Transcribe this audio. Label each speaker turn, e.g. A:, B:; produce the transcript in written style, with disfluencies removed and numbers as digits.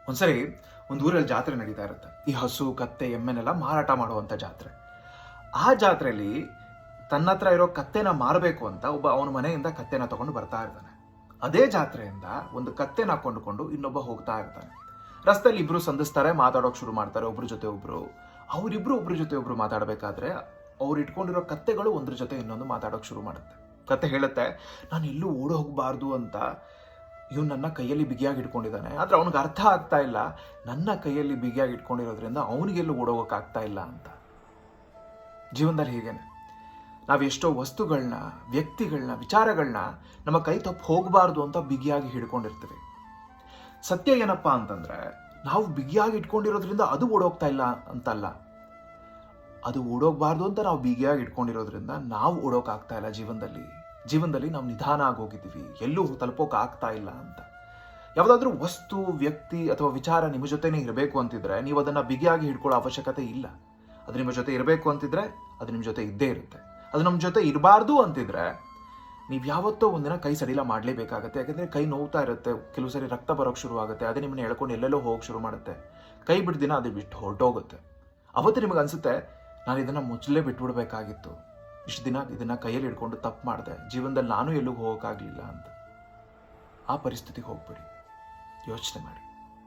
A: ಒಂದ್ಸರಿ ಒಂದು ಊರಲ್ಲಿ ಜಾತ್ರೆ ನಡೀತಾ ಇರುತ್ತೆ. ಈ ಹಸು ಕತ್ತೆ ಎಮ್ಮೆನೆಲ್ಲ ಮಾರಾಟ ಮಾಡುವಂಥ ಜಾತ್ರೆ. ಆ ಜಾತ್ರೆಯಲ್ಲಿ ತನ್ನ ಹತ್ರ ಇರೋ ಕತ್ತೆನ ಮಾರಬೇಕು ಅಂತ ಒಬ್ಬ ಅವನ ಮನೆಯಿಂದ ಕತ್ತೆನ ತಗೊಂಡು ಬರ್ತಾ ಇರ್ತಾನೆ. ಅದೇ ಜಾತ್ರೆಯಿಂದ ಒಂದು ಕತ್ತೆನ ಕೊಂಡುಕೊಂಡು ಇನ್ನೊಬ್ಬ ಹೋಗ್ತಾ ಇರ್ತಾನೆ. ರಸ್ತೆಯಲ್ಲಿ ಇಬ್ರು ಸಂಧಿಸ್ತಾರೆ, ಮಾತಾಡೋಕೆ ಶುರು ಮಾಡ್ತಾರೆ ಒಬ್ರ ಜೊತೆ ಒಬ್ರು. ಅವರಿಬ್ರು ಒಬ್ರ ಜೊತೆ ಒಬ್ರು ಮಾತಾಡಬೇಕಾದ್ರೆ ಅವ್ರು ಇಟ್ಕೊಂಡಿರೋ ಕತ್ತೆಗಳು ಒಂದ್ರ ಜೊತೆ ಇನ್ನೊಂದು ಮಾತಾಡೋಕೆ ಶುರು ಮಾಡುತ್ತೆ. ಕತ್ತೆ ಹೇಳುತ್ತೆ, ನಾನು ಎಲ್ಲೂ ಓಡಿ ಹೋಗಬಾರ್ದು ಅಂತ ಇವನು ನನ್ನ ಕೈಯಲ್ಲಿ ಬಿಗಿಯಾಗಿ ಇಟ್ಕೊಂಡಿದ್ದಾನೆ. ಆದ್ರೆ ಅವನಿಗೆ ಅರ್ಥ ಆಗ್ತಾ ಇಲ್ಲ, ನನ್ನ ಕೈಯಲ್ಲಿ ಬಿಗಿಯಾಗಿ ಇಟ್ಕೊಂಡಿರೋದ್ರಿಂದ ಅವನಿಗೆಲ್ಲೂ ಓಡೋಗೋಕ್ಕಾಗ್ತಾ ಇಲ್ಲ ಅಂತ. ಜೀವನದಲ್ಲಿ ಹೀಗೇನೆ ನಾವು ಎಷ್ಟೋ ವಸ್ತುಗಳನ್ನ, ವ್ಯಕ್ತಿಗಳನ್ನ, ವಿಚಾರಗಳನ್ನ ನಮ್ಮ ಕೈ ತಪ್ಪು ಹೋಗಬಾರ್ದು ಅಂತ ಬಿಗಿಯಾಗಿ ಹಿಡ್ಕೊಂಡಿರ್ತೀವಿ. ಸತ್ಯ ಏನಪ್ಪಾ ಅಂತಂದ್ರೆ, ನಾವು ಬಿಗಿಯಾಗಿ ಇಟ್ಕೊಂಡಿರೋದ್ರಿಂದ ಅದು ಓಡೋಗ್ತಾ ಇಲ್ಲ ಅಂತಲ್ಲ, ಅದು ಓಡೋಗ್ಬಾರ್ದು ಅಂತ ನಾವು ಬಿಗಿಯಾಗಿ ಇಟ್ಕೊಂಡಿರೋದ್ರಿಂದ ನಾವು ಓಡೋಕ್ಕಾಗ್ತಾ ಇಲ್ಲ. ಜೀವನದಲ್ಲಿ ನಾವು ನಿಧಾನ ಆಗೋಗಿದ್ದೀವಿ, ಎಲ್ಲೂ ತಲುಪೋಕೆ ಆಗ್ತಾ ಇಲ್ಲ ಅಂತ. ಯಾವುದಾದ್ರೂ ವಸ್ತು, ವ್ಯಕ್ತಿ ಅಥವಾ ವಿಚಾರ ನಿಮ್ಮ ಜೊತೆನೇ ಇರಬೇಕು ಅಂತಿದ್ರೆ ನೀವು ಅದನ್ನ ಬಿಗಿಯಾಗಿ ಹಿಡ್ಕೊಳ್ಳೋ ಅವಶ್ಯಕತೆ ಇಲ್ಲ. ಅದು ನಿಮ್ಮ ಜೊತೆ ಇರಬೇಕು ಅಂತಿದ್ರೆ ಅದು ನಿಮ್ಮ ಜೊತೆ ಇದ್ದೇ ಇರುತ್ತೆ. ಅದು ನಮ್ಮ ಜೊತೆ ಇರಬಾರ್ದು ಅಂತಿದ್ರೆ ನೀವು ಯಾವತ್ತೋ ಒಂದಿನ ಕೈ ಸಡಿಲ ಮಾಡಲೇಬೇಕಾಗತ್ತೆ. ಯಾಕಂದ್ರೆ ಕೈ ನೋವ್ತಾ ಇರುತ್ತೆ, ಕೆಲವು ಸರಿ ರಕ್ತ ಬರೋಕ್ಕೆ ಶುರು ಆಗುತ್ತೆ, ಅದೇ ನಿಮ್ಮನ್ನ ಎಳ್ಕೊಂಡು ಎಲ್ಲೆಲ್ಲೋ ಹೋಗಕ್ಕೆ ಶುರು ಮಾಡುತ್ತೆ. ಕೈ ಬಿಟ್ಟು ದಿನ ಅದು ಬಿಟ್ಟು ಹೊರಟೋಗುತ್ತೆ. ಅವತ್ತು ನಿಮಗೆ ಅನ್ಸುತ್ತೆ, ನಾನು ಇದನ್ನ ಮುಚ್ಚಲೇ ಬಿಟ್ಬಿಡ್ಬೇಕಾಗಿತ್ತು, ಇಷ್ಟು ದಿನ ಇದನ್ನ ಕೈಯಲ್ಲಿ ಹಿಡ್ಕೊಂಡು ತಪ್ಪು ಮಾಡಿದೆ, ಜೀವನದಲ್ಲಿ ನಾನು ಎಲ್ಲೂ ಹೋಗೋಕ್ಕಾಗಲಿಲ್ಲ ಅಂತ. ಆ ಪರಿಸ್ಥಿತಿಗೆ ಹೋಗ್ಬೇಡಿ, ಯೋಚನೆ ಮಾಡಿ.